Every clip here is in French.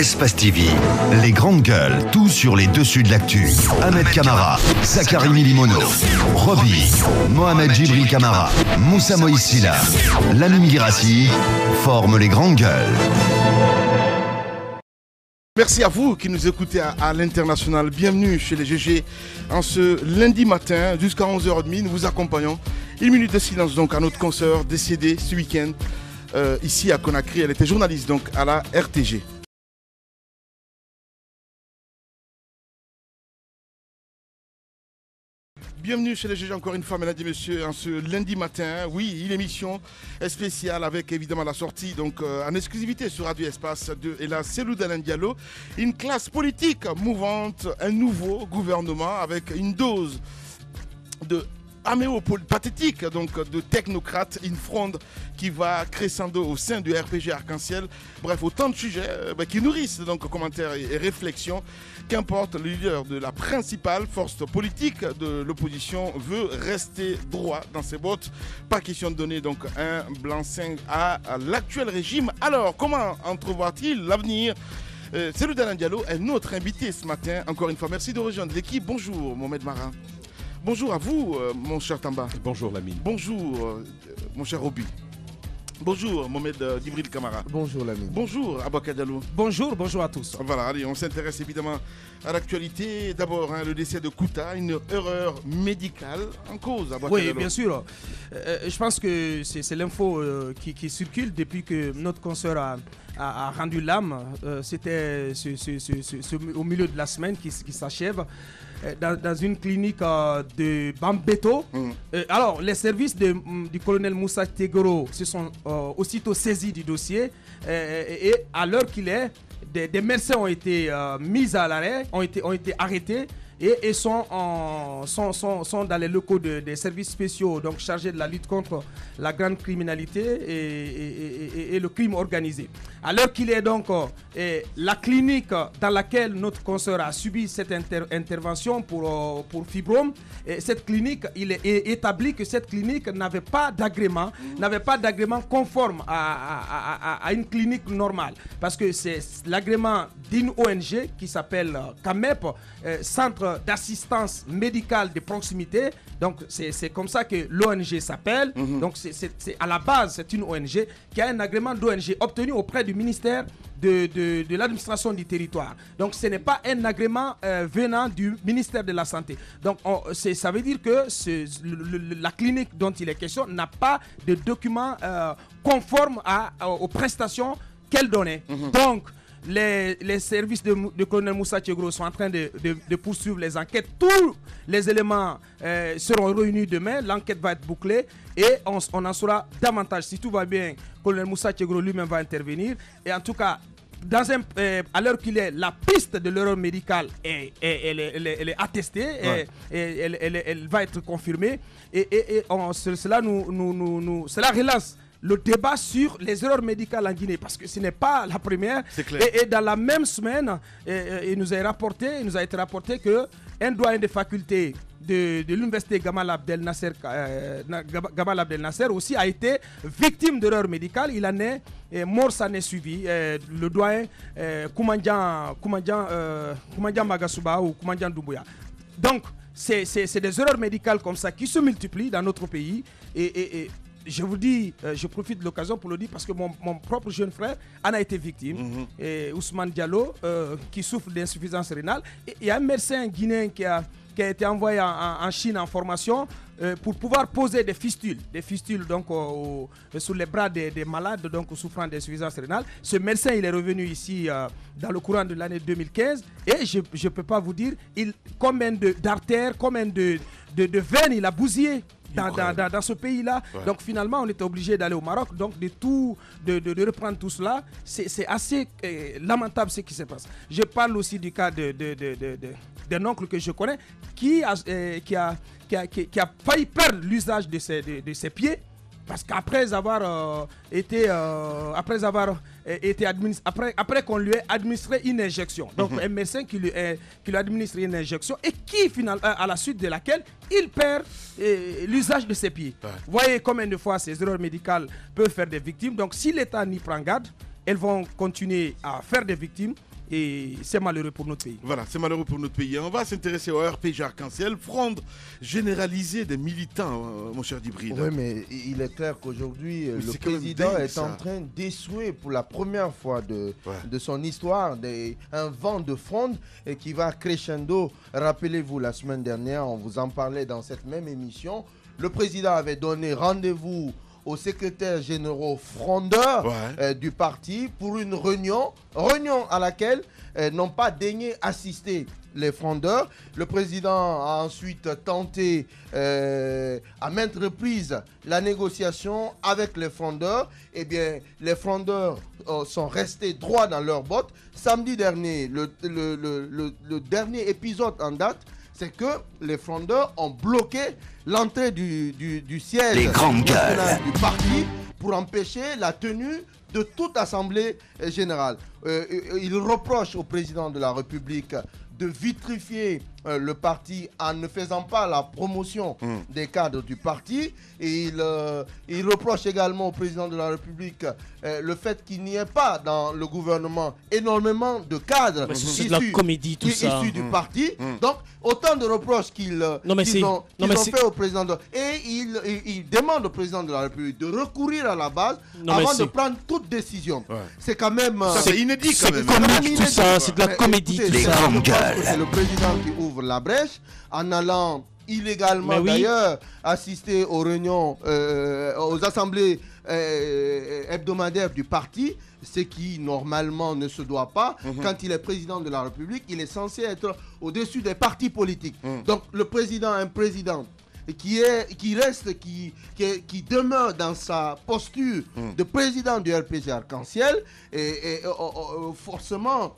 Espace TV, les grandes gueules, tout sur les dessus de l'actu. Ahmed Camara, Zachary Milimono, Roby, Mohamed Djibril Camara, Moussa Moïsila, Lamine Guirassi forment les grandes gueules. Merci à vous qui nous écoutez à l'international. Bienvenue chez les GG. En ce lundi matin, jusqu'à 11h30, nous vous accompagnons. Une minute de silence donc à notre consoeur décédée ce week-end ici à Conakry. Elle était journaliste donc à la RTG. Bienvenue chez les GG encore une fois, mesdames et messieurs, en ce lundi matin. Oui, une émission spéciale avec évidemment la sortie donc en exclusivité sur Radio Espace de Ella Selou Dalein Diallo. Une classe politique mouvante, un nouveau gouvernement avec une dose de pathétique, donc de technocrates, une fronde qui va crescendo au sein du RPG Arc-en-Ciel. Bref, autant de sujets qui nourrissent donc commentaires et réflexions. Qu'importe, le leader de la principale force politique de l'opposition veut rester droit dans ses bottes. Pas question de donner donc un blanc-seing à l'actuel régime. Alors, comment entrevoit-il l'avenir ? Selou Dalein Diallo est notre invité ce matin. Encore une fois, merci de rejoindre l'équipe. Bonjour, Mohamed Marin. Bonjour à vous, mon cher Tamba. Bonjour, Lamine. Bonjour, mon cher Roby. Bonjour, Mohamed Djibril Camara. Bonjour, Lamine. Bonjour, Abaka Diallo. Bonjour à tous. Voilà, allez, on s'intéresse évidemment à l'actualité. D'abord, le décès de Kouta, une erreur médicale en cause. Abaka Oui, Diallo. bien sûr. Je pense que c'est l'info qui circule depuis que notre consoeur a rendu l'âme. C'était au milieu de la semaine qui s'achève. Dans une clinique de Bambeto. Alors, les services du colonel Moussa Tegoro se sont aussitôt saisis du dossier et à l'heure qu'il est, des médecins ont été mis à l'arrêt, ont été arrêtés et sont dans les locaux des services spéciaux donc chargés de la lutte contre la grande criminalité et le crime organisé. À l'heure qu'il est donc la clinique dans laquelle notre consoeur a subi cette intervention pour fibrome, cette clinique, il est établi que cette clinique n'avait pas d'agrément conforme à une clinique normale, parce que c'est l'agrément d'une ONG qui s'appelle CAMEP, Centre d'assistance médicale de proximité. Donc c'est comme ça que l'ONG s'appelle. Donc c'est à la base, c'est une ONG qui a un agrément d'ONG obtenu auprès du ministère de l'administration du territoire. Donc ce n'est pas un agrément venant du ministère de la Santé. Donc ça veut dire que la clinique dont il est question n'a pas de documents conformes aux prestations qu'elle donnait. Donc les services de colonel Moussa Tegoro sont en train de poursuivre les enquêtes. Tous les éléments seront réunis demain. L'enquête va être bouclée et on en saura davantage. Si tout va bien, colonel Moussa Tegoro lui-même va intervenir. Et en tout cas, à l'heure qu'il est, la piste de l'erreur médicale elle est attestée, ouais. Elle va être confirmée. Cela relance le débat sur les erreurs médicales en Guinée, parce que ce n'est pas la première. Et dans la même semaine, il nous a été rapporté qu'un doyen de faculté de l'université Gamal Abdel Nasser aussi a été victime d'erreurs médicales. Il en est mort, ça n'est suivi. Le doyen Koumandjan Magasuba ou Koumandjan Doumbouya. Donc, c'est des erreurs médicales comme ça qui se multiplient dans notre pays. Et je vous dis, je profite de l'occasion pour le dire parce que mon propre jeune frère en a été victime. Ousmane Diallo, qui souffre d'insuffisance rénale. Et il y a un médecin guinéen qui a été envoyé en Chine en formation pour pouvoir poser des fistules donc sur les bras des malades donc souffrant d'insuffisance rénale. Ce médecin, il est revenu ici dans le courant de l'année 2015 et je ne peux pas vous dire combien d'artères, combien de veines il a bousillé dans ce pays-là. Ouais. Donc finalement, on était obligé d'aller au Maroc, donc de reprendre tout cela. C'est assez lamentable ce qui se passe. Je parle aussi du cas d'un oncle que je connais qui a failli perdre l'usage de ses pieds. Parce qu'après avoir été administré, après qu'on lui ait administré une injection, donc un médecin qui lui a administré une injection et qui finalement à la suite de laquelle il perd l'usage de ses pieds. Ouais. Vous voyez combien de fois ces erreurs médicales peuvent faire des victimes. Donc si l'État n'y prend garde, elles vont continuer à faire des victimes Et c'est malheureux pour notre pays. Voilà, c'est malheureux pour notre pays. On va s'intéresser au RPG Arc-en-Ciel, fronde généralisée des militants, mon cher Djibril. Oui, mais il est clair qu'aujourd'hui, le c'est quand même président dingue, est ça. en train d'essouer pour la première fois de son histoire un vent de fronde et qui va crescendo. Rappelez-vous, la semaine dernière, on vous en parlait dans cette même émission. Le président avait donné rendez-vous aux secrétaires généraux frondeurs du parti pour une réunion à laquelle n'ont pas daigné assister les frondeurs. Le président a ensuite tenté à maintes reprises la négociation avec les frondeurs. Eh bien, les frondeurs sont restés droits dans leurs bottes. Samedi dernier, le dernier épisode en date, c'est que les frondeurs ont bloqué l'entrée du siège national du parti pour empêcher la tenue de toute assemblée générale. Ils reprochent au président de la République de vitrifier le parti en ne faisant pas la promotion des cadres du parti. Et il reproche également au président de la République le fait qu'il n'y ait pas dans le gouvernement énormément de cadres issus de la comédie, tout ça. Issus du parti. Donc, autant de reproches qu'ils ont fait au président et il demande au président de la République de recourir à la base avant de prendre toute décision. C'est quand même... c'est inédit quand même. Tout ça, c'est de la comédie, tout ça. C'est le président qui ouvre la brèche en allant illégalement d'ailleurs assister aux réunions, aux assemblées hebdomadaires du parti, ce qui normalement ne se doit pas. Quand il est président de la République, il est censé être au-dessus des partis politiques. Donc le président, un président qui demeure dans sa posture de président du RPG Arc-en-Ciel et forcément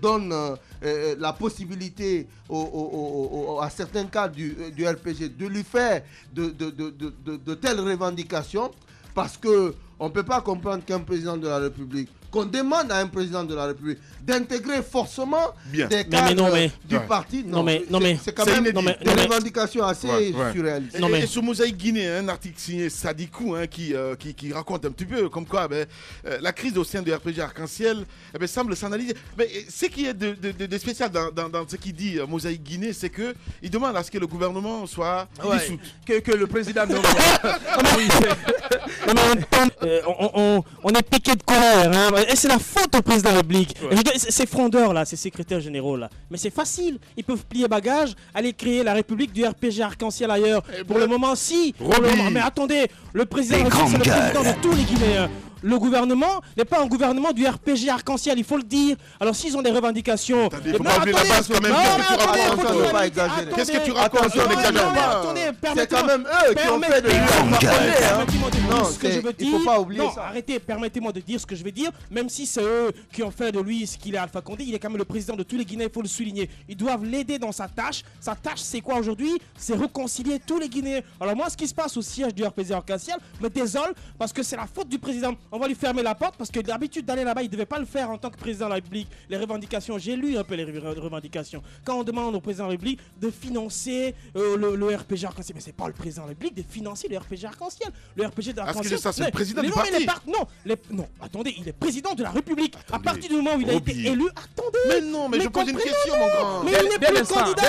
donne la possibilité à certains cadres du RPG de lui faire de telles revendications, parce qu'on ne peut pas comprendre qu'un président de la République, qu'on demande à un président de la République d'intégrer forcément des cadres du parti. C'est quand même des revendications assez surréalistes. Et sur Mosaïque Guinée, un article signé Sadikou qui raconte un petit peu comme quoi la crise au sein du RPG Arc-en-Ciel semble s'analyser. Mais ce qui est de spécial dans ce qu'il dit Mosaïque Guinée, c'est qu'il demande à ce que le gouvernement soit dissout. Que le président... On est piqué de colère, hein. Et c'est la faute au président de la République. Ces frondeurs là, ces secrétaires généraux là, mais c'est facile, ils peuvent plier bagages, aller créer la République du RPG Arc-en-Ciel ailleurs. Pour le moment, si. Mais attendez, le président de la République, c'est le président de tous les Guinéens. Le gouvernement n'est pas un gouvernement du RPG Arc-en-Ciel, il faut le dire. Alors s'ils ont des revendications... Attendez, il faut pas oublier la base quand même. Qu'est-ce que tu racontes? Attendez, c'est quand même eux qui ont fait de lui. Il ne faut pas oublier ça. Arrêtez, permettez-moi de dire ce que je vais dire. Même si c'est eux qui ont fait de lui ce qu'il est Alpha Condé, il est quand même le président de tous les Guinéens, il faut le souligner. Ils doivent l'aider dans sa tâche. Sa tâche, c'est quoi aujourd'hui? C'est réconcilier tous les Guinéens. Alors moi, ce qui se passe au siège du RPG Arc-en-Ciel me désole parce que c'est la faute du président. On va lui fermer la porte parce que d'habitude d'aller là-bas, il ne devait pas le faire en tant que président de la République. Les revendications, j'ai lu un peu les revendications. Quand on demande au président de la République de financer le RPG Arc-en-Ciel, mais c'est pas le président de la République de financer le RPG Arc-en-Ciel. Le RPG Arc-en-Ciel. Est-ce que ça, c'est le président du parti? Non, attendez, il est président de la République. À partir du moment où il a été élu, attendez. Mais non, mais je pose une question, mon grand. Mais il n'est plus candidat.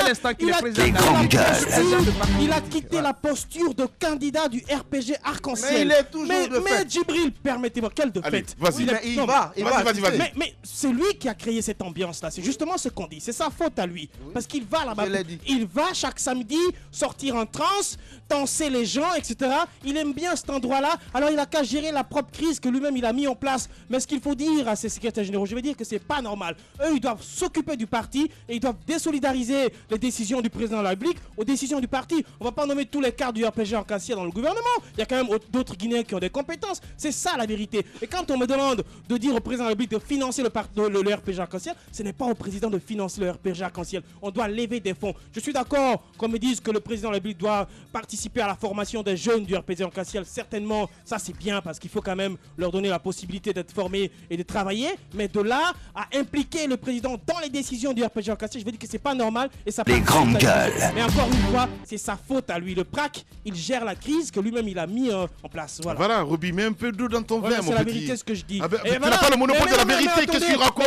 Il a quitté la posture de candidat du RPG Arc-en-Ciel. Mais il est toujours de fait. Mais Djibril, permettez-moi, quel de fait. Vas-y, vas-y. Mais c'est lui qui a créé cette ambiance-là. C'est justement ce qu'on dit. C'est sa faute à lui. Parce qu'il va là-bas. Il va chaque samedi sortir en transe, danser les gens, etc. Il aime bien cet endroit-là. Alors il a qu'à gérer la propre crise que lui-même il a mis en place. Mais ce qu'il faut dire à ses secrétaires généraux, je vais dire que c'est pas normal. Eux, ils doivent s'occuper du parti et ils doivent désolidariser les décisions du président de la République aux décisions du parti. On va pas nommer tous les cadres du RPG Arc-en-Ciel dans le gouvernement. Il y a quand même d'autres Guinéens qui ont des compétences. C'est ça la vérité. Et quand on me demande de dire au président de la République de financer le RPG Arc-en-Ciel, ce n'est pas au président de financer le RPG Arc-en-Ciel. On doit lever des fonds. Je suis d'accord qu'on me dise que le président de la République doit participer à la formation des jeunes du RPG Arc-en-Ciel. Certainement, ça c'est bien parce qu'il faut quand même leur donner la possibilité d'être formés et de travailler. Mais de là à impliquer le président dans les décisions du RPG Arc-en-Ciel, je vais dire que c'est pas normal et ça. Les grandes gueules. Mais encore une fois, c'est sa faute à lui. Le PRAC, il gère la crise que lui-même il a mis en place. Voilà, Roby, mets un peu d'eau dans ton vin. vrai, mon C'est la petit. vérité ce que je dis. Ah ben, tu n'as pas le monopole de la vérité, qu'est-ce que tu racontes?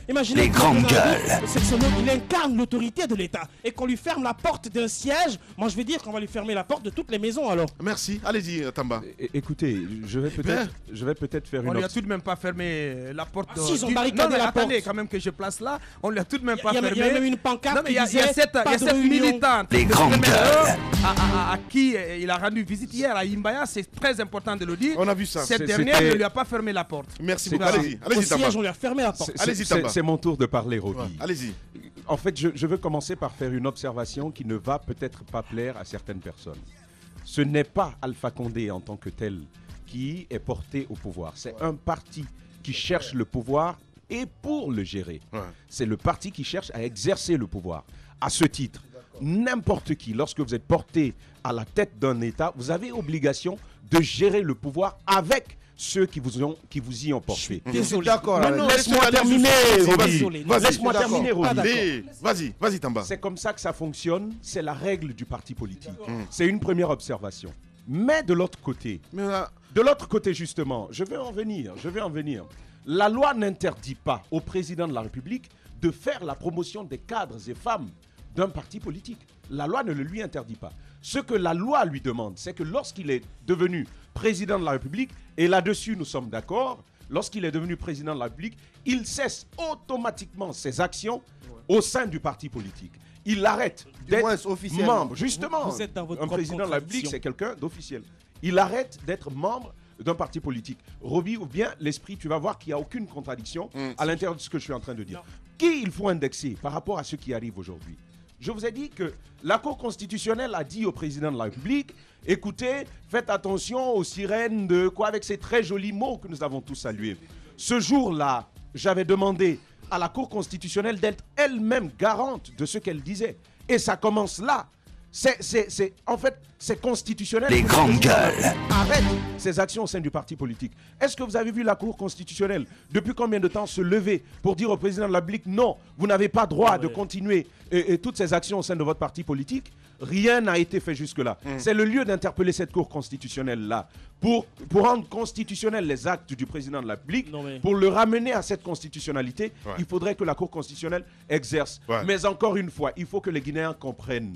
Imaginez. Les grandes gueules. Il incarne l'autorité de l'État. Et qu'on lui ferme la porte d'un siège, moi je vais dire qu'on va lui fermer la porte de toutes les maisons alors. Merci, allez-y Tamba. Écoutez, je vais peut-être faire une On lui a tout de même pas fermé la porte. Si, ils ont barricadé la porte. Attendez, quand même que je place là, on lui a tout de même pas fermé. Il y a même une pancarte qui disait il y a cette militante Les grandes gueules. à qui il a rendu visite hier à Imbaya, c'est très important de le dire. On a vu ça. Cette dernière ne lui a pas fermé la porte. Merci beaucoup, allez-y Au Tamba. siège, on lui a fermé la porte. Allez-y, Tamba. C'est mon tour de parler, Roby. Ouais, allez-y. En fait, je veux commencer par faire une observation qui ne va peut-être pas plaire à certaines personnes. Ce n'est pas Alpha Condé en tant que tel qui est porté au pouvoir. C'est un parti qui cherche le pouvoir et pour le gérer. Ouais. C'est le parti qui cherche à exercer le pouvoir. À ce titre, n'importe qui, lorsque vous êtes porté à la tête d'un État, vous avez obligation de gérer le pouvoir avec ceux qui vous y ont porté. Désolé. D'accord. Non, Laisse-moi terminer, Désolé. Roby. Laisse-moi terminer, Roby. Vas-y Tamba. C'est comme ça que ça fonctionne. C'est la règle du parti politique. C'est une première observation. Mais de l'autre côté, justement, je vais en venir. La loi n'interdit pas au président de la République de faire la promotion des cadres et femmes d'un parti politique. La loi ne le lui interdit pas. Ce que la loi lui demande, c'est que lorsqu'il est devenu président de la République, et là-dessus nous sommes d'accord, lorsqu'il est devenu président de la République, il cesse automatiquement ses actions au sein du parti politique. Il arrête d'être membre. Justement, Vous êtes dans votre un propre président de la République, contradiction. c'est quelqu'un d'officiel. Il arrête d'être membre d'un parti politique. Roby, ou bien l'esprit, tu vas voir qu'il n'y a aucune contradiction à l'intérieur de ce que je suis en train de dire. Non. Qui il faut indexer par rapport à ce qui arrive aujourd'hui? Je vous ai dit que la Cour constitutionnelle a dit au président de la République, écoutez, faites attention aux sirènes de quoi, avec ces très jolis mots que nous avons tous salués. Ce jour-là, j'avais demandé à la Cour constitutionnelle d'être elle-même garante de ce qu'elle disait. Et ça commence là. En fait, c'est constitutionnel. Les grandes gueules. Arrête ces actions au sein du parti politique. Est-ce que vous avez vu la Cour constitutionnelle depuis combien de temps se lever pour dire au président de la République non, vous n'avez pas droit de continuer toutes ces actions au sein de votre parti politique? Rien n'a été fait jusque-là. C'est le lieu d'interpeller cette Cour constitutionnelle-là pour rendre constitutionnels les actes du président de la République, pour le ramener à cette constitutionnalité. Il faudrait que la Cour constitutionnelle exerce. Mais encore une fois, il faut que les Guinéens comprennent.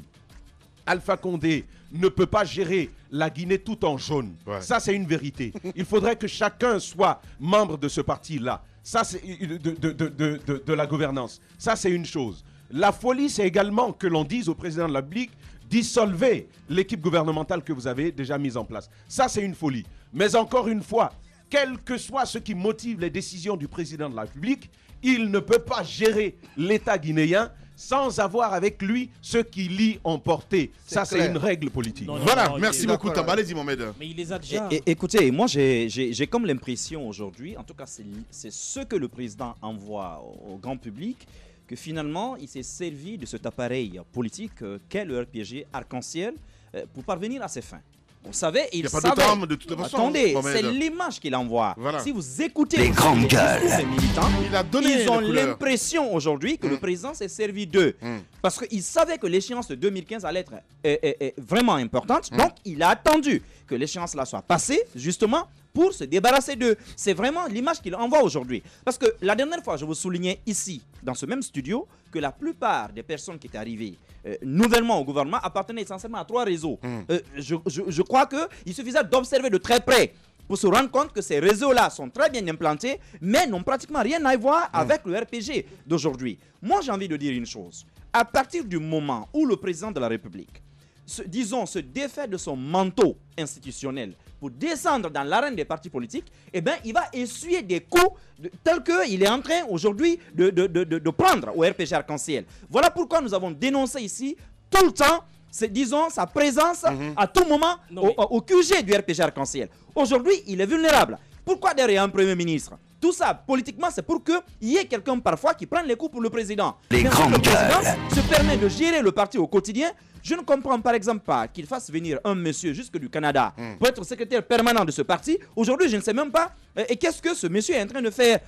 Alpha Condé ne peut pas gérer la Guinée tout en jaune. Ça, c'est une vérité. Il faudrait que chacun soit membre de ce parti-là. Ça, c'est de la gouvernance. Ça, c'est une chose. La folie, c'est également que l'on dise au président de la République, dissolvez l'équipe gouvernementale que vous avez déjà mise en place. Ça, c'est une folie. Mais encore une fois, quel que soit ce qui motive les décisions du président de la République, il ne peut pas gérer l'État guinéen sans avoir avec lui ceux qui l'y ont porté. Ça, c'est une règle politique. Voilà, merci beaucoup Tamba. Allez-y Mohamed. Mais il les a déjà. Écoutez, moi j'ai comme l'impression aujourd'hui, en tout cas c'est ce que le président envoie au grand public, que finalement il s'est servi de cet appareil politique qu'est le RPG arc-en-ciel pour parvenir à ses fins. Vous savez, il savait. Il n'y a pas d'autre arme de toute façon. Attendez, c'est l'image qu'il envoie. Voilà. Si vous écoutez les grandes discours gueules des militants, Il a donné ils ont les couleurs. l'impression aujourd'hui que le président s'est servi d'eux. Parce qu'il savait que l'échéance de 2015 allait être vraiment importante. Donc, il a attendu que l'échéance là soit passée, justement, pour se débarrasser d'eux. C'est vraiment l'image qu'il envoie aujourd'hui. Parce que la dernière fois, je vous soulignais ici, dans ce même studio, que la plupart des personnes qui étaient arrivées nouvellement au gouvernement appartenaient essentiellement à 3 réseaux. Je crois qu'il suffisait d'observer de très près pour se rendre compte que ces réseaux-là sont très bien implantés, mais n'ont pratiquement rien à voir avec le RPG d'aujourd'hui. Moi, j'ai envie de dire une chose. À partir du moment où le président de la République, se défait de son manteau institutionnel pour descendre dans l'arène des partis politiques, eh bien, il va essuyer des coups tels qu'il est en train aujourd'hui de prendre au RPG Arc-en-Ciel. Voilà pourquoi nous avons dénoncé ici tout le temps, sa présence à tout moment au QG du RPG Arc-en-Ciel. Aujourd'hui, il est vulnérable. Pourquoi derrière un Premier ministre? Tout ça, politiquement, c'est pour qu'il y ait quelqu'un parfois qui prenne les coups pour le président. Les grandes gueules se permet de gérer le parti au quotidien. Je ne comprends par exemple pas qu'il fasse venir un monsieur jusque du Canada pour être secrétaire permanent de ce parti. Aujourd'hui, je ne sais même pas qu'est-ce que ce monsieur est en train de faire.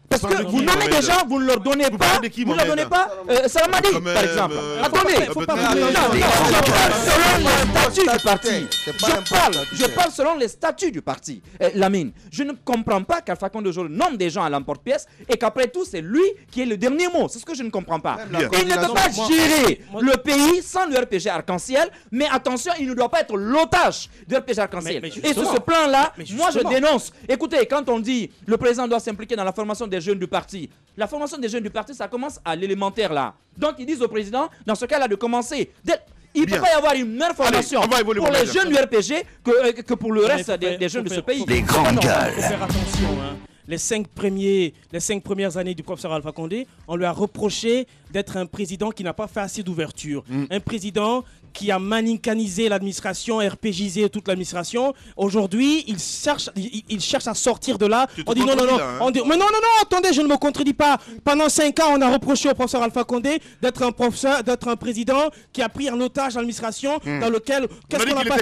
Parce que vous nommez des gens, vous ne leur donnez pas. Vous ne leur donnez pas. Salamadi, par exemple. Attendez. Je parle selon les statuts du parti. Lamine, je ne comprends pas qu'Alpha Condé aujourd'hui nomme des gens à l'emporte-pièce et qu'après tout, c'est lui qui est le dernier mot. C'est ce que je ne comprends pas. Il ne peut pas gérer le pays sans le RPG Arc-en-Ciel, mais attention, il ne doit pas être l'otage du RPG Arc-en-Ciel. Et sur ce plan-là, moi je dénonce. Écoutez, quand on dit le président doit s'impliquer dans la formation des jeunes du parti, la formation des jeunes du parti, ça commence à l'élémentaire là. Donc ils disent au président, dans ce cas-là, de commencer. Il ne peut pas y avoir une meilleure formation pour les jeunes du RPG que pour le reste des jeunes de ce pays. Les grandes gueules. Il faut faire attention. Les 5 premières années du professeur Alpha Condé, on lui a reproché d'être un président qui n'a pas fait assez d'ouverture. Un président qui a manicanisé l'administration, RPGisé toute l'administration. Aujourd'hui, il cherche à sortir de là. On dit non. Mais non, attendez, je ne me contredis pas. Pendant 5 ans, on a reproché au professeur Alpha Condé d'être un président qui a pris en otage l'administration dans lequel... Qu'est-ce qu'on n'a pas...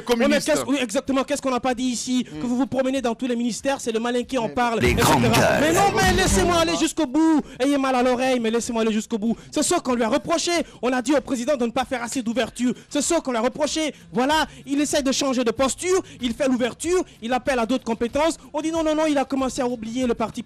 Oui, exactement. Qu'est-ce qu'on n'a pas dit ici? Que vous vous promenez dans tous les ministères, c'est le malin qui en parle. Mais non, mais laissez-moi aller jusqu'au bout. Ayez mal à l'oreille, mais laissez-moi aller jusqu'au bout. C'est ça qu'on lui a reproché. On a dit au président de ne pas faire assez d'ouverture. C'est ça qu'on lui a reproché. Voilà, il essaie de changer de posture. Il fait l'ouverture. Il appelle à d'autres compétences. On dit non, il a commencé à oublier le parti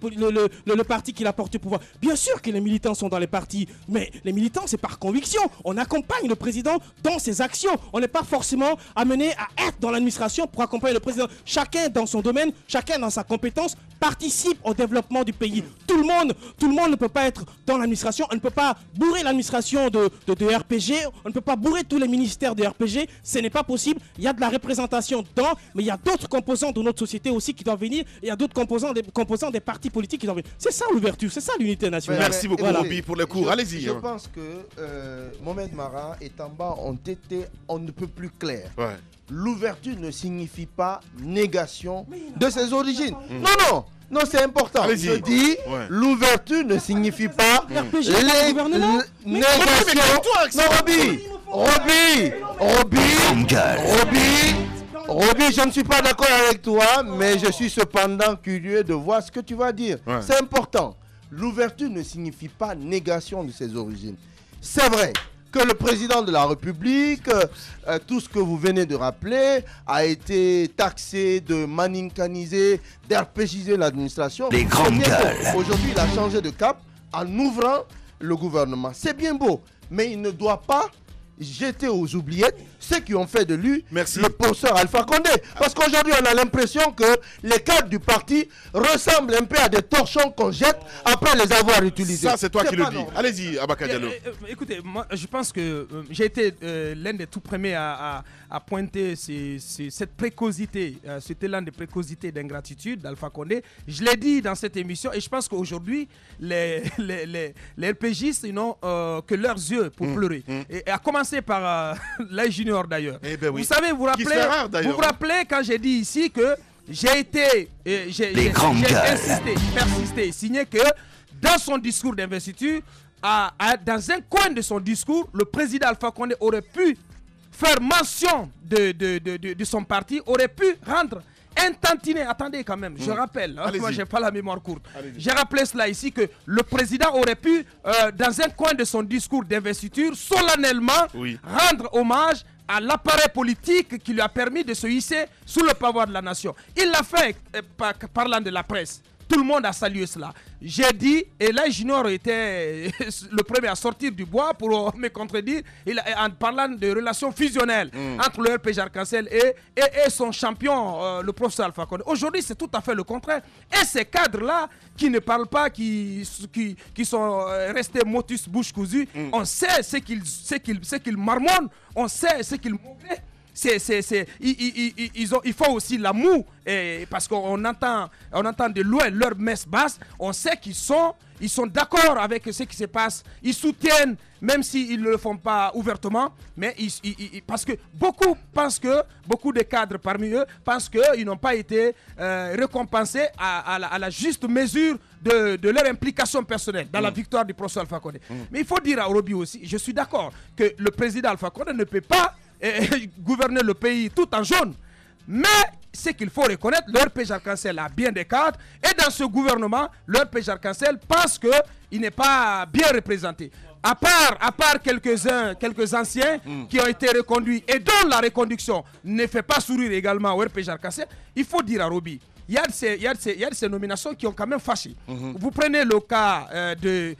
qu'il a porté au pouvoir. Bien sûr que les militants sont dans les partis, mais les militants, c'est par conviction. On accompagne le président dans ses actions. On n'est pas forcément amené à être dans l'administration pour accompagner le président. Chacun dans son domaine, chacun dans sa compétence, participe au développement du pays. Tout le monde ne peut pas être dans l'administration. On ne peut pas bourrer l'administration de RPG. On ne peut pas bourrer tous les ministères de RPG. Ce n'est pas possible. Il y a de la représentation dedans, mais il y a d'autres composants de notre société aussi qui doivent venir. Il y a d'autres composants des partis politiques qui doivent venir. C'est ça l'ouverture, c'est ça l'unité nationale. Merci beaucoup, Roby, pour le cours. Allez-y. Je pense que Mohamed Mara et Tamba ont été on ne peut plus clairs. Ouais. L'ouverture ne signifie pas négation de ses origines. Non, c'est important. Je dis, l'ouverture ne signifie pas négation. Non, Roby, je ne suis pas d'accord avec toi, mais je suis cependant curieux de voir ce que tu vas dire. Ouais. C'est important. L'ouverture ne signifie pas négation de ses origines. C'est vrai que le président de la République, tout ce que vous venez de rappeler, a été taxé de manincaniser, d'RPGiser l'administration. Les grandes gueules. Aujourd'hui, il a changé de cap en ouvrant le gouvernement. C'est bien beau, mais il ne doit pas jeter aux oubliettes ceux qui ont fait de lui le professeur Alpha Condé. Parce qu'aujourd'hui, on a l'impression que les cadres du parti ressemblent un peu à des torchons qu'on jette après les avoir utilisés. Ça, c'est toi qui le dis. Allez-y, Abaka Diallo. Écoutez, moi, je pense que j'ai été l'un des tout premiers à pointer cette précocité, cet élan de précocité d'ingratitude d'Alpha Condé. Je l'ai dit dans cette émission et je pense qu'aujourd'hui, les RPGistes n'ont que leurs yeux pour pleurer. Et à commencer par l'âge junior d'ailleurs. Vous savez, vous vous rappelez quand j'ai dit ici que j'ai persisté, signé que dans son discours d'investiture, dans un coin de son discours, le président Alpha Condé aurait pu faire mention de son parti, aurait pu rendre un tantinet. Attendez quand même, je rappelle, moi j'ai pas la mémoire courte. J'ai rappelé cela ici que le président aurait pu, dans un coin de son discours d'investiture, solennellement rendre hommage à l'appareil politique qui lui a permis de se hisser sous le pouvoir de la nation. Il l'a fait parlant de la presse. Tout le monde a salué cela. J'ai dit, et là Junior était le premier à sortir du bois pour me contredire, en parlant de relations fusionnelles entre le RPG Arc-en-Ciel et son champion, le professeur Alpha Condé. Aujourd'hui, c'est tout à fait le contraire. Et ces cadres-là, qui ne parlent pas, qui sont restés motus bouche cousue, on sait ce qu'ils marmonnent, on sait ce qu'ils mauvais. Ils font aussi l'amour parce qu'on entend de loin leur messe basse. On sait qu'ils sont d'accord avec ce qui se passe. Ils soutiennent, même s'ils ne le font pas ouvertement, mais parce que beaucoup de cadres parmi eux pensent qu'ils n'ont pas été récompensés à la juste mesure de leur implication personnelle dans la victoire du professeur Alpha Condé. Mais il faut dire à Roby aussi, je suis d'accord que le président Alpha Condé ne peut pas gouverner le pays tout en jaune. Mais ce qu'il faut reconnaître, leur PJ Arc-en-Ciel a bien des cadres. Et dans ce gouvernement, leur PJ Arc-en-Ciel pense qu'il n'est pas bien représenté. À part quelques anciens qui ont été reconduits et dont la reconduction ne fait pas sourire également au RPG Arc-en-Ciel, il faut dire à Roby, il y a de ces nominations qui ont quand même fâché. Vous prenez le cas de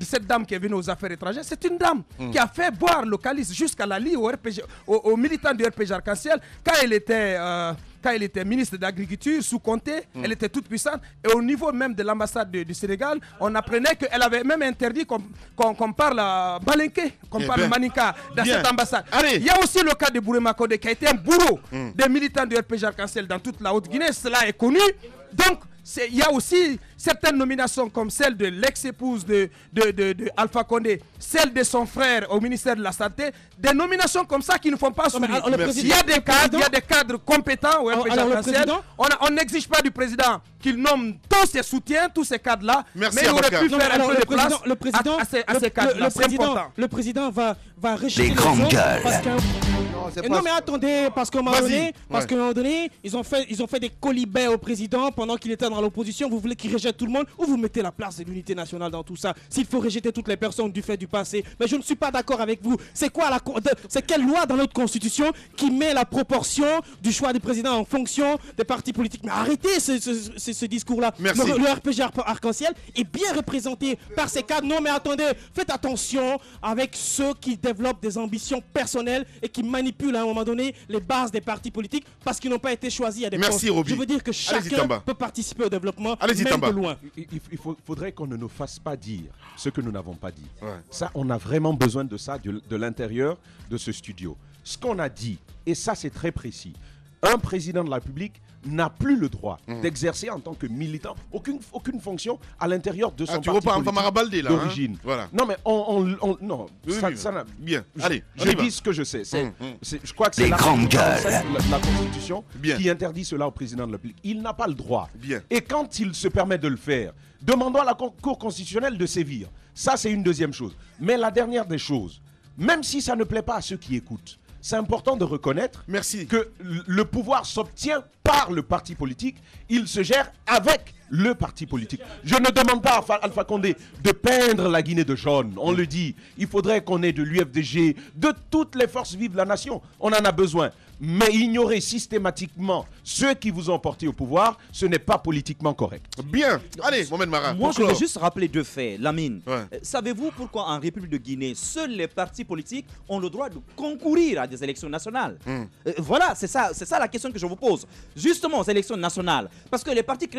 cette dame qui est venue aux affaires étrangères, c'est une dame qui a fait boire le calice jusqu'à la lie aux militants du RPG Arc-en-Ciel quand elle était ministre d'Agriculture sous Conté, elle était toute puissante. Et au niveau même de l'ambassade du Sénégal, on apprenait qu'elle avait même interdit qu'on parle balinké, qu'on parle maninka dans cette ambassade. Il y a aussi le cas de Bourema Kodé qui a été un bourreau des militants du RPG Arc-en-Ciel dans toute la Haute-Guinée. Cela est connu. Donc, il y a aussi certaines nominations comme celle de l'ex-épouse de Alpha Condé, celle de son frère au ministère de la Santé, des nominations comme ça qui ne font pas sourire. Il y a des cadres compétents au RPG Arc-en-Ciel. On n'exige pas du président qu'il nomme tous ses soutiens, tous ces cadres-là, mais il aurait pu faire un peu de place à ces cadres-là. C'est important. Le président va rejeter les grandes gueules. Non mais attendez, parce qu'à un moment donné, ils ont fait des colibets au président pendant qu'il était dans l'opposition. Vous voulez qu'il rejette tout le monde ou vous mettez la place de l'unité nationale dans tout ça? S'il faut rejeter toutes les personnes du fait du passé, mais je ne suis pas d'accord avec vous. C'est quelle loi dans notre constitution qui met la proportion du choix du président en fonction des partis politiques? Mais arrêtez ce discours-là. Le RPG Arc-en-Ciel est bien représenté par ces cadres. Non mais attendez, faites attention avec ceux qui développent des ambitions personnelles et qui manipulent à un moment donné les bases des partis politiques parce qu'ils n'ont pas été choisis à des postes. Je veux dire que chacun peut participer au développement, même de loin. Il faudrait qu'on ne nous fasse pas dire ce que nous n'avons pas dit. Ça, on a vraiment besoin de ça de l'intérieur de ce studio. Ce qu'on a dit, et ça c'est très précis, un président de la République n'a plus le droit d'exercer en tant que militant aucune fonction à l'intérieur de son parti politique d'origine. Voilà. Non mais non, ça n'a... Bien. Allez, je dis ce que je sais. Je crois que c'est la Constitution qui interdit cela au président de la République. Il n'a pas le droit. Et quand il se permet de le faire, demandons à la Cour constitutionnelle de sévir. Ça, c'est une deuxième chose. Mais la dernière des choses, même si ça ne plaît pas à ceux qui écoutent, c'est important de reconnaître que le pouvoir s'obtient par le parti politique, il se gère avec le parti politique. Je ne demande pas à Alpha Condé de peindre la Guinée de jaune, on le dit. Il faudrait qu'on ait de l'UFDG, de toutes les forces vives de la nation. On en a besoin. Mais ignorer systématiquement ceux qui vous ont porté au pouvoir, ce n'est pas politiquement correct. Bien. Allez, Mohamed Mara. Moi, je veux juste rappeler deux faits, Lamine. Savez-vous pourquoi en République de Guinée, seuls les partis politiques ont le droit de concourir à des élections nationales? Voilà, c'est ça la question que je vous pose. Justement, aux élections nationales. Parce que les partis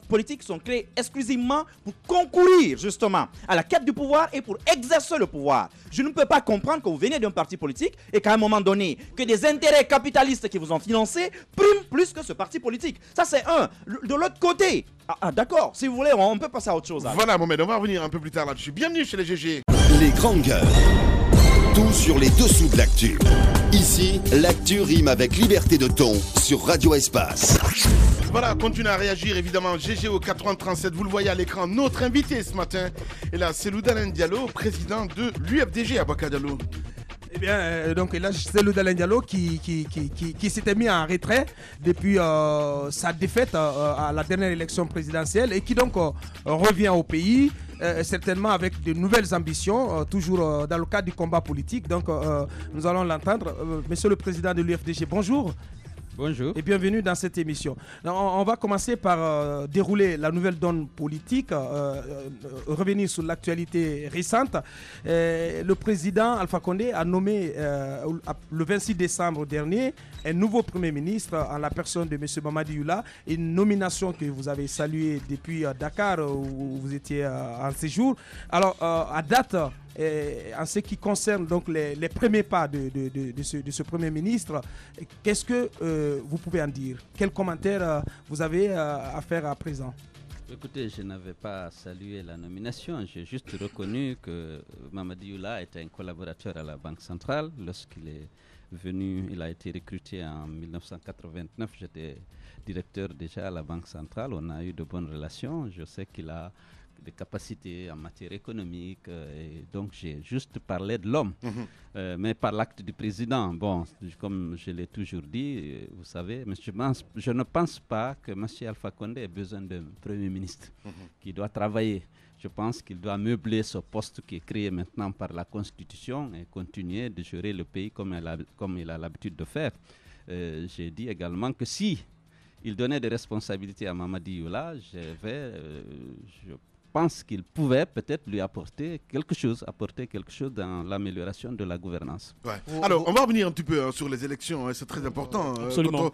politiques sont créés exclusivement pour concourir, justement, à la quête du pouvoir et pour exercer le pouvoir. Je ne peux pas comprendre que vous venez d'un parti politique et qu'à un moment donné, que des intérêts capitalistes qui vous ont financé priment plus que ce parti politique. Ça, c'est un. De l'autre côté, d'accord, si vous voulez, on peut passer à autre chose. Voilà, Mohamed, on va revenir un peu plus tard là-dessus. Bienvenue chez les GG. Les grandes gueules. Tout sur les dessous de l'actu. Ici, l'actu rime avec liberté de ton sur Radio Espace. Voilà, continuez à réagir évidemment. GG au 8037, vous le voyez à l'écran. Notre invité ce matin est là, Cellou Dalein Diallo, président de l'UFDG à Bakar Diallo. Eh bien, donc là, c'est Cellou Dalein Diallo qui s'était mis en retrait depuis sa défaite à la dernière élection présidentielle et qui donc revient au pays. Certainement avec de nouvelles ambitions, toujours dans le cadre du combat politique. Donc, nous allons l'entendre. Monsieur le président de l'UFDG, bonjour. Bonjour. Et bienvenue dans cette émission. On va commencer par dérouler la nouvelle donne politique, revenir sur l'actualité récente. Le président Alpha Condé a nommé le 26 décembre dernier un nouveau Premier ministre en la personne de M. Mamadi Youla, une nomination que vous avez saluée depuis Dakar où vous étiez en séjour. Alors, à date, en ce qui concerne donc les premiers pas de ce Premier ministre, qu'est-ce que vous pouvez en dire? Quels commentaires vous avez à faire à présent? Écoutez, je n'avais pas salué la nomination, j'ai juste reconnu que Mamadi Youla était un collaborateur à la Banque centrale. Lorsqu'il est venu, il a été recruté en 1989, j'étais directeur déjà à la Banque centrale, on a eu de bonnes relations. Je sais qu'il a des capacités en matière économique. Et donc, j'ai juste parlé de l'homme. Mais par l'acte du président, bon, comme je l'ai toujours dit, vous savez, mais je ne pense pas que M. Alpha Condé ait besoin d'un Premier ministre qui doit travailler. Je pense qu'il doit meubler ce poste qui est créé maintenant par la Constitution et continuer de gérer le pays comme il a l'habitude de faire. J'ai dit également que si il donnait des responsabilités à Mamadi Youla, je pense qu'il pouvait peut-être lui apporter quelque chose dans l'amélioration de la gouvernance. Ouais. Alors, on va revenir un petit peu sur les élections, c'est très important. Absolument.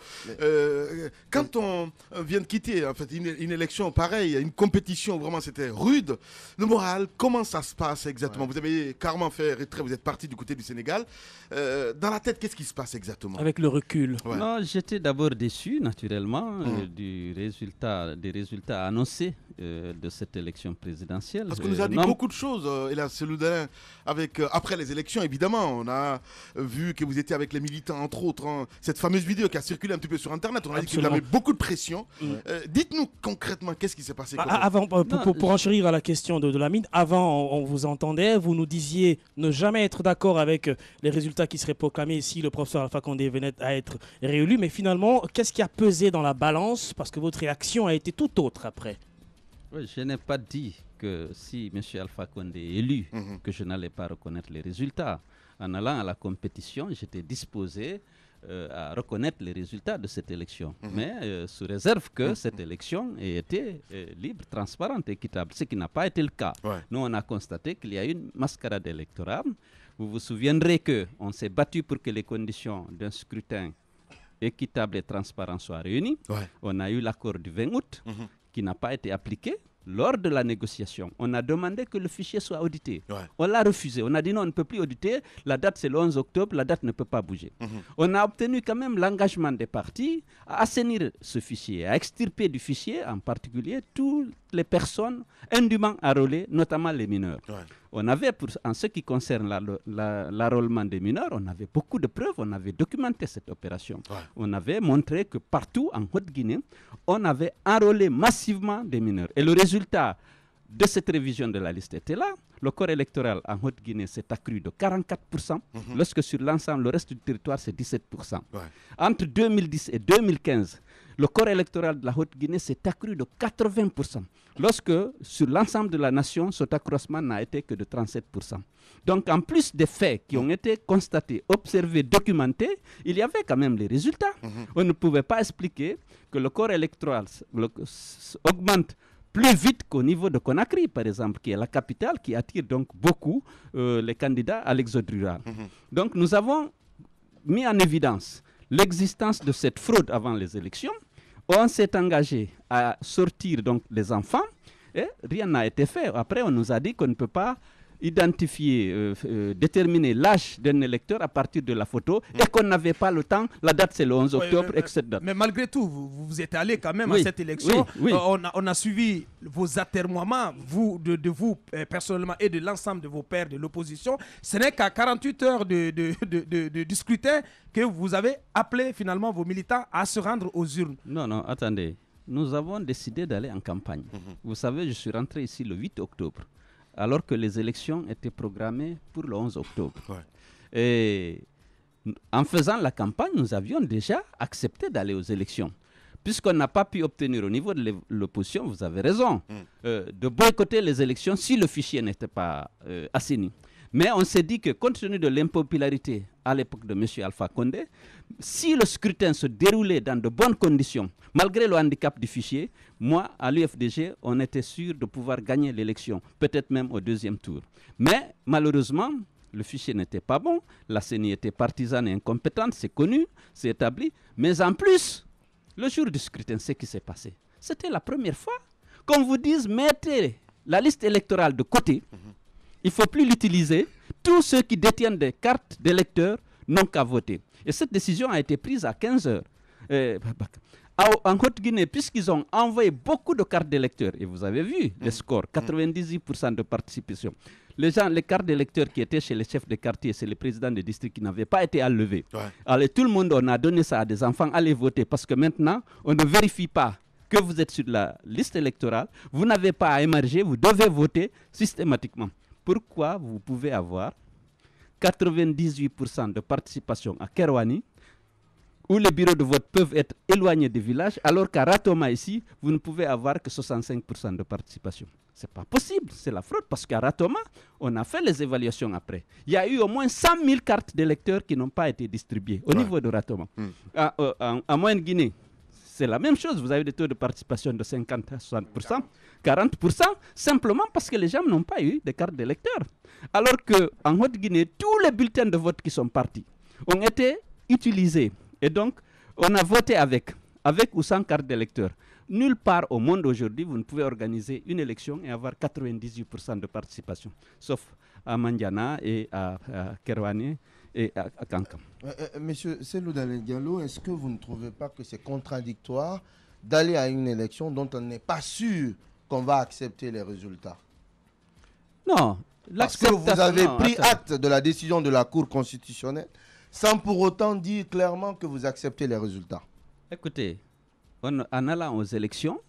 Quand on vient de quitter en fait, une élection pareille, une compétition, vraiment c'était rude, le moral, comment ça se passe exactement? Vous avez carrément fait retrait, vous êtes parti du côté du Sénégal. Dans la tête, qu'est-ce qui se passe exactement? Avec le recul. Non, j'étais d'abord déçu, naturellement, des résultats annoncés de cette élection présidentielle. Parce qu'on nous a dit beaucoup de choses, Hélas Seloudalin, après les élections, évidemment. On a vu que vous étiez avec les militants, entre autres. Cette fameuse vidéo qui a circulé un petit peu sur Internet, on a dit que vous avez beaucoup de pression. Dites-nous concrètement, qu'est-ce qui s'est passé? Avant, pour enchérir à la question de Lamine, avant, on vous entendait, vous nous disiez ne jamais être d'accord avec les résultats qui seraient proclamés si le professeur Alpha Condé venait à être réélu. Mais finalement, qu'est-ce qui a pesé dans la balance? Parce que votre réaction a été tout autre après. Oui, je n'ai pas dit que si M. Alpha Condé est élu, que je n'allais pas reconnaître les résultats. En allant à la compétition, j'étais disposé à reconnaître les résultats de cette élection. Mais sous réserve que cette élection ait été libre, transparente, équitable, ce qui n'a pas été le cas. Nous, on a constaté qu'il y a eu une mascarade électorale. Vous vous souviendrez qu'on s'est battu pour que les conditions d'un scrutin équitable et transparent soient réunies. On a eu l'accord du 20 août qui n'a pas été appliqué. Lors de la négociation, on a demandé que le fichier soit audité. On l'a refusé. On a dit non, on ne peut plus auditer. La date, c'est le 11 octobre. La date ne peut pas bouger. On a obtenu quand même l'engagement des partis à assainir ce fichier, à extirper du fichier, en particulier, toutes les personnes indûment enrôlées, notamment les mineurs. On avait, en ce qui concerne l'enrôlement des mineurs, on avait beaucoup de preuves, on avait documenté cette opération. On avait montré que partout en Haute-Guinée, on avait enrôlé massivement des mineurs. Et le résultat de cette révision de la liste était là. Le corps électoral en Haute-Guinée s'est accru de 44%, lorsque sur l'ensemble, le reste du territoire, c'est 17%. Entre 2010 et 2015, le corps électoral de la Haute-Guinée s'est accru de 80%, lorsque sur l'ensemble de la nation, cet accroissement n'a été que de 37%. Donc, en plus des faits qui ont été constatés, observés, documentés, il y avait quand même les résultats. On ne pouvait pas expliquer que le corps électoral augmente plus vite qu'au niveau de Conakry, par exemple, qui est la capitale, qui attire donc beaucoup les candidats à l'exode rural. Donc, nous avons mis en évidence l'existence de cette fraude avant les élections. On s'est engagé à sortir donc les enfants et rien n'a été fait. Après, on nous a dit qu'on ne peut pas identifier, déterminer l'âge d'un électeur à partir de la photo et qu'on n'avait pas le temps. La date, c'est le 11 octobre, etc. Mais malgré tout, vous êtes allé quand même à cette élection. On a suivi vos atermoiements, de vous personnellement et de l'ensemble de vos pairs de l'opposition. Ce n'est qu'à 48 heures du scrutin que vous avez appelé finalement vos militants à se rendre aux urnes. Non, attendez. Nous avons décidé d'aller en campagne. Vous savez, je suis rentré ici le 8 octobre. Alors que les élections étaient programmées pour le 11 octobre. Et en faisant la campagne, nous avions déjà accepté d'aller aux élections. Puisqu'on n'a pas pu obtenir au niveau de l'opposition, vous avez raison, de boycotter les élections si le fichier n'était pas assaini. Mais on s'est dit que compte tenu de l'impopularité à l'époque de M. Alpha Condé, si le scrutin se déroulait dans de bonnes conditions, malgré le handicap du fichier, moi, à l'UFDG, on était sûr de pouvoir gagner l'élection, peut-être même au deuxième tour. Mais malheureusement, le fichier n'était pas bon, la CENI était partisane et incompétente, c'est connu, c'est établi. Mais en plus, le jour du scrutin, ce qui s'est passé, c'était la première fois qu'on vous dise, mettez la liste électorale de côté, il ne faut plus l'utiliser. Tous ceux qui détiennent des cartes d'électeurs n'ont qu'à voter. Et cette décision a été prise à 15 heures. En Haute-Guinée, puisqu'ils ont envoyé beaucoup de cartes d'électeurs, et vous avez vu les scores, 98% de participation. Les cartes d'électeurs qui étaient chez les chefs de quartier, c'est les présidents des districts qui n'avaient pas été enlevés. Alors tout le monde, on a donné ça à des enfants, allez voter, parce que maintenant, on ne vérifie pas que vous êtes sur la liste électorale, vous n'avez pas à émarger, vous devez voter systématiquement. Pourquoi vous pouvez avoir 98% de participation à Kerouani, où les bureaux de vote peuvent être éloignés des villages, alors qu'à Ratoma ici, vous ne pouvez avoir que 65% de participation. Ce n'est pas possible, c'est la fraude, parce qu'à Ratoma, on a fait les évaluations après. Il y a eu au moins 100 000 cartes d'électeurs qui n'ont pas été distribuées au niveau de Ratoma. En Moyenne-Guinée, c'est la même chose. Vous avez des taux de participation de 50 à 60%, 40%, simplement parce que les gens n'ont pas eu de cartes d'électeurs. Alors qu'en Haute-Guinée, tous les bulletins de vote qui sont partis ont été utilisés. Et donc, on a voté avec ou sans carte d'électeur. Nulle part au monde aujourd'hui, vous ne pouvez organiser une élection et avoir 98% de participation, sauf à Mandiana et à Kerouani et à Kankam. Monsieur Cellou Dalein Diallo, est-ce que vous ne trouvez pas que c'est contradictoire d'aller à une élection dont on n'est pas sûr qu'on va accepter les résultats? Non. Parce que vous avez pris acte de la décision de la Cour constitutionnelle sans pour autant dire clairement que vous acceptez les résultats. Écoutez, en allant aux élections,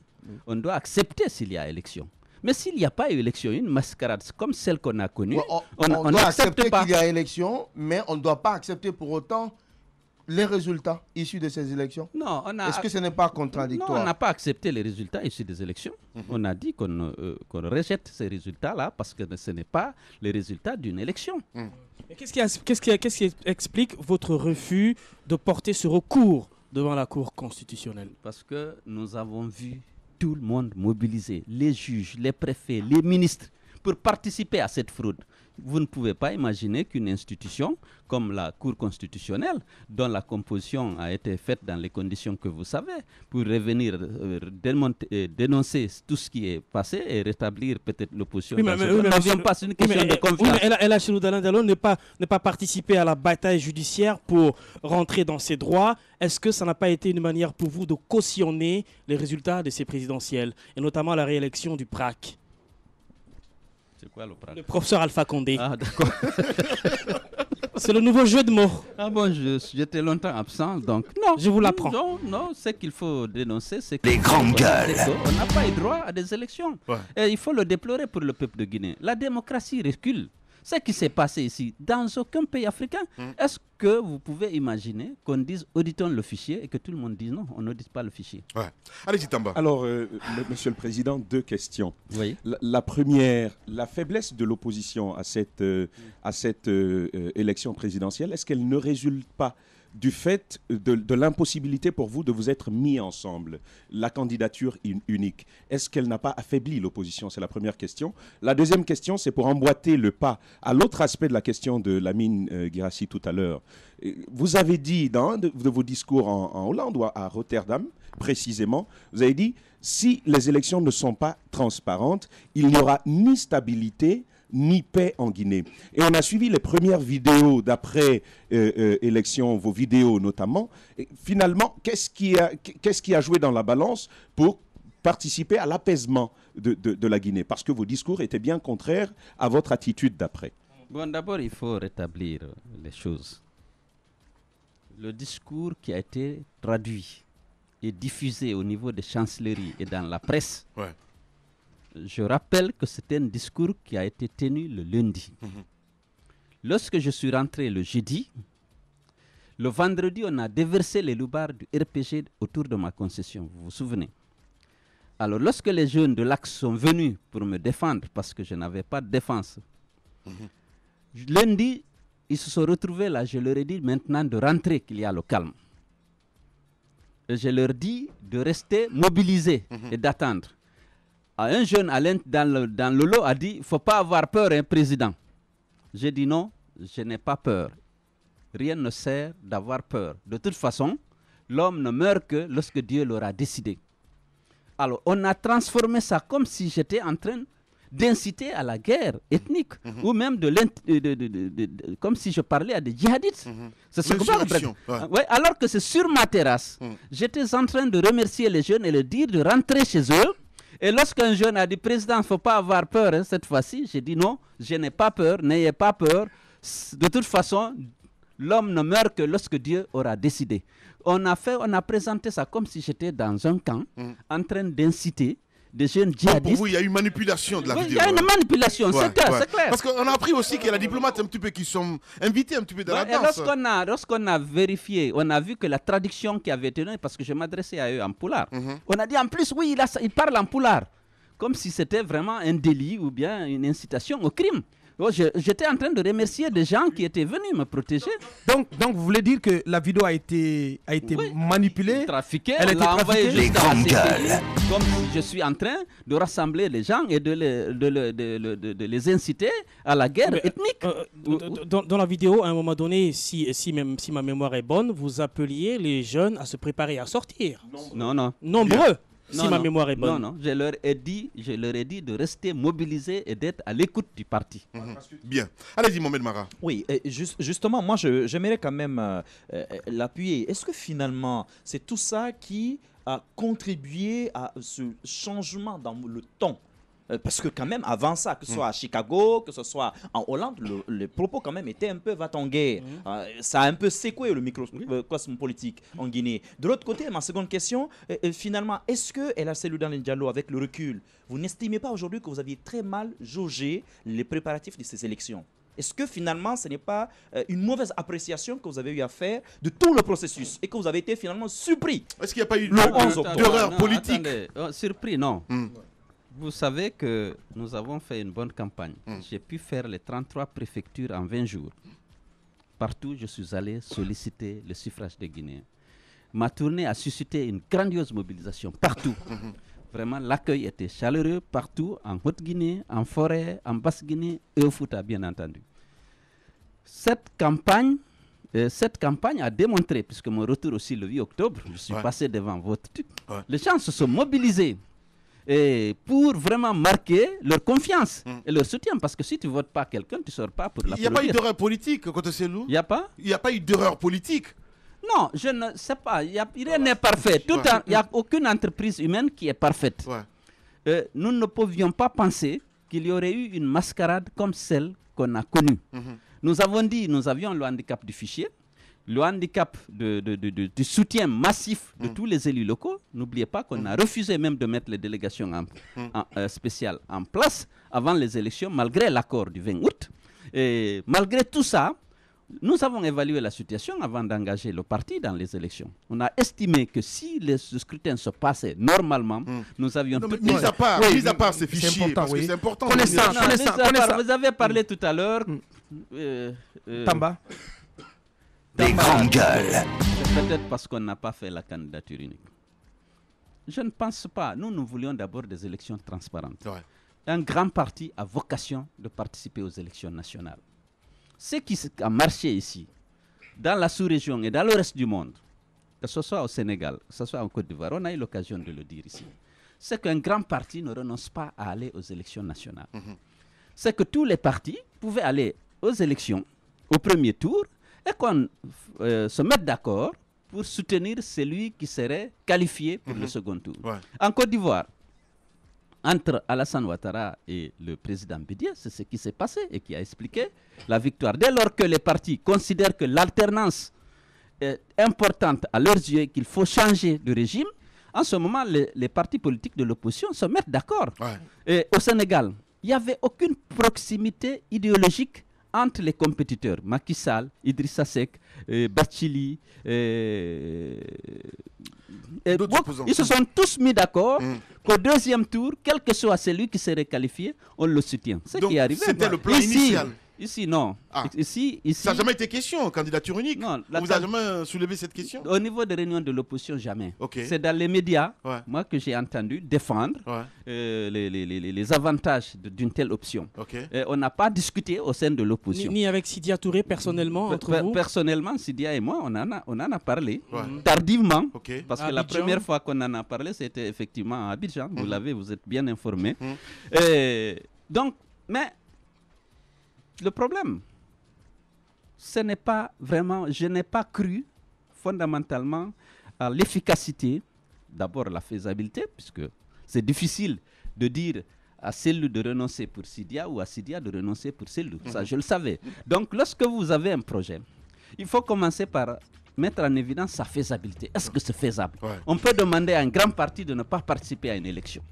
on doit accepter s'il y a élection. Mais s'il n'y a pas eu élection, une mascarade comme celle qu'on a connue, on doit accepter qu'il y a élection, mais on ne doit pas accepter pour autant les résultats issus de ces élections. Non, est-ce que ce n'est pas contradictoire? Non, on n'a pas accepté les résultats issus des élections. On a dit qu'on rejette ces résultats-là parce que ce n'est pas les résultats d'une élection. Qu'est-ce qui explique votre refus de porter ce recours devant la Cour constitutionnelle? Parce que nous avons vu tout le monde mobilisé, les juges, les préfets, les ministres, pour participer à cette fraude. Vous ne pouvez pas imaginer qu'une institution comme la Cour constitutionnelle, dont la composition a été faite dans les conditions que vous savez, pour revenir dénoncer tout ce qui est passé et rétablir peut-être l'opposition. C'est une question de confiance. Elle Cellou Dalein Diallo ne pas participer à la bataille judiciaire pour rentrer dans ses droits. Est-ce que ça n'a pas été une manière pour vous de cautionner les résultats de ces présidentielles, et notamment la réélection du PRAC? C'est quoi le PRAC? Le professeur Alpha Condé. Ah, d'accord. C'est le nouveau jeu de mots. Ah bon, j'étais longtemps absent, donc non. Je vous l'apprends. Non, ce qu'il faut dénoncer, c'est que les grandes gueules. On n'a pas eu droit à des élections. Ouais. Et il faut le déplorer pour le peuple de Guinée. La démocratie recule. Ce qui s'est passé ici, dans aucun pays africain, est-ce que vous pouvez imaginer qu'on dise auditons le fichier et que tout le monde dise non, on n'audite pas le fichier? Ouais. Allez-y, Tamba. Alors, Monsieur le Président, deux questions. Oui. La première, la faiblesse de l'opposition à cette élection présidentielle, est-ce qu'elle ne résulte pas du fait de l'impossibilité pour vous de vous être mis ensemble, la candidature unique? Est-ce qu'elle n'a pas affaibli l'opposition? C'est la première question. La deuxième question, c'est pour emboîter le pas à l'autre aspect de la question de Lamine Guirassy tout à l'heure. Vous avez dit dans un de vos discours en Hollande ou à Rotterdam, précisément, vous avez dit si les élections ne sont pas transparentes, il n'y aura ni stabilité ni paix en Guinée. Et on a suivi les premières vidéos d'après élection, vos vidéos notamment. Et finalement, qu'est-ce qui a joué dans la balance pour participer à l'apaisement de la Guinée? Parce que vos discours étaient bien contraires à votre attitude d'après. Bon, d'abord, il faut rétablir les choses. Le discours qui a été traduit et diffusé au niveau des chancelleries et dans la presse, ouais. Je rappelle que c'était un discours qui a été tenu le lundi. Lorsque je suis rentré le jeudi, le vendredi, on a déversé les loupards du RPG autour de ma concession, vous vous souvenez? Alors, lorsque les jeunes de l'Axe sont venus pour me défendre, parce que je n'avais pas de défense, lundi, ils se sont retrouvés là, je leur ai dit maintenant de rentrer, qu'il y a le calme. Et je leur dis de rester mobilisés et d'attendre. Un jeune dans le lot a dit il ne faut pas avoir peur, hein, président. J'ai dit non, je n'ai pas peur. Rien ne sert d'avoir peur. De toute façon, l'homme ne meurt que lorsque Dieu l'aura décidé. Alors, on a transformé ça comme si j'étais en train d'inciter à la guerre ethnique, ou même comme si je parlais à des djihadistes. C'est ce que ouais, alors que c'est sur ma terrasse. J'étais en train de remercier les jeunes et leur dire de rentrer chez eux. Et lorsqu'un jeune a dit, président, il ne faut pas avoir peur, hein, cette fois-ci, j'ai dit non, je n'ai pas peur, n'ayez pas peur. De toute façon, L'homme ne meurt que lorsque Dieu aura décidé. On a présenté ça comme si j'étais dans un camp en train d'inciter des jeunes djihadistes. Pour vous, il y a eu manipulation de la vidéo. Il y a une manipulation, c'est clair. Parce qu'on a appris aussi qu'il y a des diplomates un petit peu qui sont invités un petit peu dans la danse. Lorsqu'on a vérifié, on a vu que la traduction qui avait été donnée, parce que je m'adressais à eux en poulard, on a dit en plus, oui, il parle en poulard, comme si c'était vraiment un délit ou bien une incitation au crime. J'étais en train de remercier des gens qui étaient venus me protéger. Donc vous voulez dire que la vidéo a été manipulée, trafiquée, elle a été trafiquée. Les grandes gueules. Comme si je suis en train de rassembler les gens et de les inciter à la guerre ethnique. Dans la vidéo, à un moment donné, si ma mémoire est bonne, vous appeliez les jeunes à se préparer à sortir. Non. Nombreux. Ma mémoire est bonne. Non, je leur ai dit de rester mobilisés et d'être à l'écoute du parti. Bien. Allez-y, Mohamed Mara. Oui, justement, moi, j'aimerais quand même l'appuyer. Est-ce que finalement, c'est tout ça qui a contribué à ce changement dans le ton? Parce que quand même, avant ça, que ce soit à Chicago, que ce soit en Hollande, les propos quand même étaient un peu va-t-en-guerre. Ça a un peu secoué le microcosme politique en Guinée. De l'autre côté, ma seconde question, finalement, est-ce que El Seloudan Diallo, avec le recul, vous n'estimez pas aujourd'hui que vous aviez très mal jaugé les préparatifs de ces élections? Est-ce que finalement, ce n'est pas une mauvaise appréciation que vous avez eu à faire de tout le processus et que vous avez été finalement surpris? Est-ce qu'il n'y a pas eu d'erreur politique? Surpris, non. Vous savez que nous avons fait une bonne campagne. J'ai pu faire les 33 préfectures en 20 jours. Partout, je suis allé solliciter le suffrage des Guinéens. Ma tournée a suscité une grandiose mobilisation partout. Vraiment, l'accueil était chaleureux partout, en Haute-Guinée, en Forêt, en Basse-Guinée et au Fouta, bien entendu. Cette campagne a démontré, puisque mon retour aussi le 8 octobre, je suis passé devant votre truc, les gens se sont mobilisés. Et pour vraiment marquer leur confiance et leur soutien. Parce que si tu ne votes pas quelqu'un, tu ne sors pas pour l'applaudir. Il n'y a pas eu d'erreur politique, Koto Selou? Il n'y a pas? Il n'y a pas eu d'erreur politique? Non, je ne sais pas. Rien n'est parfait. Il n'y a aucune entreprise humaine qui est parfaite. Nous ne pouvions pas penser qu'il y aurait eu une mascarade comme celle qu'on a connue. Nous avions le handicap du fichier. Le handicap du soutien massif de tous les élus locaux. N'oubliez pas qu'on a refusé même de mettre les délégations spéciales en place avant les élections, malgré l'accord du 20 août. Et malgré tout ça, nous avons évalué la situation avant d'engager le parti dans les élections. On a estimé que si le scrutin se passait normalement, nous avions... Mis à part ces fichiers, parce que c'est important. Vous avez parlé tout à l'heure... Tamba. Des grandes gueules. C'est peut-être parce qu'on n'a pas fait la candidature unique. Je ne pense pas. Nous voulions d'abord des élections transparentes. Un grand parti a vocation de participer aux élections nationales. Ce qui a marché ici, dans la sous-région et dans le reste du monde, que ce soit au Sénégal, que ce soit en Côte d'Ivoire, on a eu l'occasion de le dire ici, c'est qu'un grand parti ne renonce pas à aller aux élections nationales. C'est que tous les partis pouvaient aller aux élections au premier tour et qu'on se mette d'accord pour soutenir celui qui serait qualifié pour le second tour. En Côte d'Ivoire, entre Alassane Ouattara et le président Bédié, c'est ce qui s'est passé et qui a expliqué la victoire. Dès lors que les partis considèrent que l'alternance est importante à leurs yeux et qu'il faut changer de régime, en ce moment, les partis politiques de l'opposition se mettent d'accord. Et au Sénégal, il n'y avait aucune proximité idéologique entre les compétiteurs, Macky Sall, Idrissa Seck, Bathily, ils se sont tous mis d'accord qu'au deuxième tour, quel que soit celui qui serait qualifié, on le soutient. C'est ce qui est arrivé. C'était le plan initial. Ici, non. Ici, ça n'a jamais été question, candidature unique. Non, vous n'avez jamais soulevé cette question? Au niveau des réunions de l'opposition, jamais. C'est dans les médias, moi, que j'ai entendu défendre les avantages d'une telle option. On n'a pas discuté au sein de l'opposition. Ni avec Sidia Touré, personnellement, entre vous? Personnellement, Sidia et moi, on en a parlé tardivement. Parce que la première fois qu'on en a parlé, c'était effectivement à Abidjan. Vous êtes bien informé. Donc, mais... le problème, ce n'est pas vraiment, je n'ai pas cru fondamentalement à l'efficacité, d'abord la faisabilité, puisque c'est difficile de dire à Selou de renoncer pour Sidia ou à Sidia de renoncer pour Selou. Ça, je le savais. Donc, lorsque vous avez un projet il faut commencer par mettre en évidence sa faisabilité. Est-ce que c'est faisable? On peut demander à un grand parti de ne pas participer à une élection.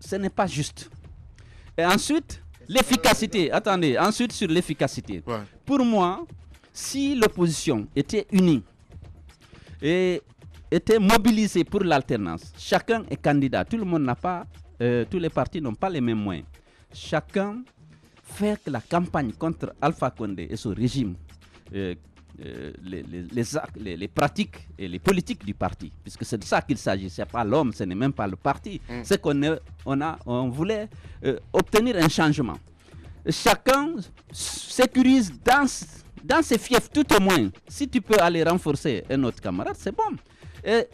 Ce n'est pas juste. Et ensuite, l'efficacité. Attendez, ensuite sur l'efficacité. Pour moi, si l'opposition était unie et était mobilisée pour l'alternance, chacun est candidat. Tout le monde n'a pas, tous les partis n'ont pas les mêmes moyens. Chacun fait la campagne contre Alpha Condé et son régime. Les pratiques et les politiques du parti, puisque c'est de ça qu'il s'agit. Ce n'est pas l'homme, ce n'est même pas le parti. C'est on voulait obtenir un changement. Chacun sécurise dans ses fiefs, tout au moins. Si tu peux aller renforcer un autre camarade, c'est bon. Et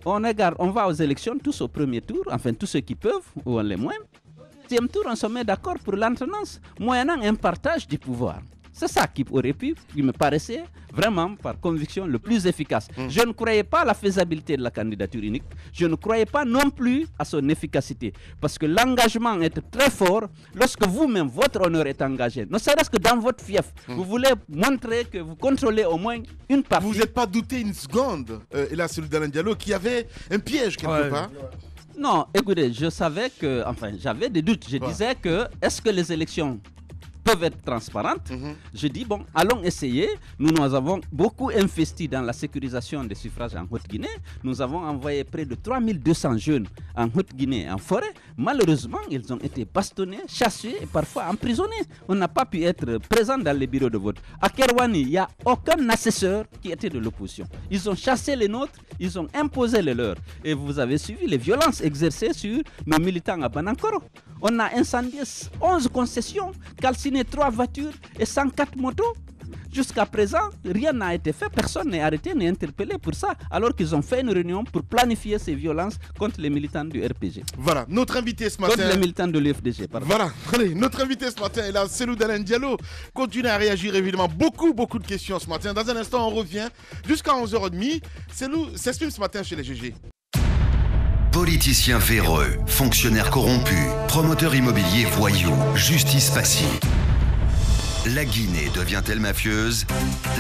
on va aux élections tous au premier tour, enfin tous ceux qui peuvent, ou les moins. Au deuxième tour, on se met d'accord pour l'alternance, moyennant un partage du pouvoir. C'est ça qui me paraissait vraiment, par conviction, le plus efficace. Je ne croyais pas à la faisabilité de la candidature unique. Je ne croyais pas non plus à son efficacité. Parce que l'engagement est très fort lorsque vous-même, votre honneur est engagé. Ne serait-ce que dans votre fief, vous voulez montrer que vous contrôlez au moins une partie. Vous n'êtes pas douté une seconde, et là, celui d'Alain Diallo, qu'il y avait un piège quelque part. Non, écoutez, je savais que, enfin, j'avais des doutes. Je disais que, est-ce que les élections peuvent être transparentes? Je dis, bon, allons essayer. Nous avons beaucoup investi dans la sécurisation des suffrages en Haute-Guinée. Nous avons envoyé près de 3200 jeunes en Haute-Guinée, en forêt. Malheureusement, ils ont été bastonnés, chassés et parfois emprisonnés. On n'a pas pu être présent dans les bureaux de vote. À Kerouani, il n'y a aucun assesseur qui était de l'opposition. Ils ont chassé les nôtres, ils ont imposé les leurs. Et vous avez suivi les violences exercées sur nos militants à Banankoro. On a incendié 11 concessions, calciné 3 voitures et 104 motos. Jusqu'à présent, rien n'a été fait, personne n'est arrêté ni interpellé pour ça, alors qu'ils ont fait une réunion pour planifier ces violences contre les militants du RPG. Voilà, notre invité ce matin... Contre les militants de l'UFDG, pardon. Voilà, allez, notre invité ce matin est là, Cellou Dalein Diallo. Continue à réagir évidemment, beaucoup de questions ce matin. Dans un instant, on revient jusqu'à 11h30. Cellou s'exprime ce matin chez les GG. Politiciens véreux, fonctionnaires corrompus, promoteurs immobiliers voyous, justice passive. La Guinée devient-elle mafieuse?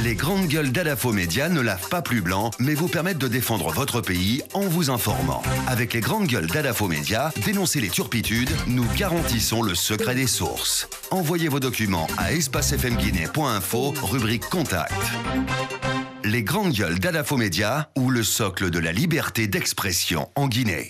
Les grandes gueules d'Adafo Média ne lavent pas plus blanc, mais vous permettent de défendre votre pays en vous informant. Avec les grandes gueules d'Adafo Média, dénoncez les turpitudes, nous garantissons le secret des sources. Envoyez vos documents à espacefmguinée.info, rubrique Contact. Les grandes gueules d'Adafo Média ou le socle de la liberté d'expression en Guinée.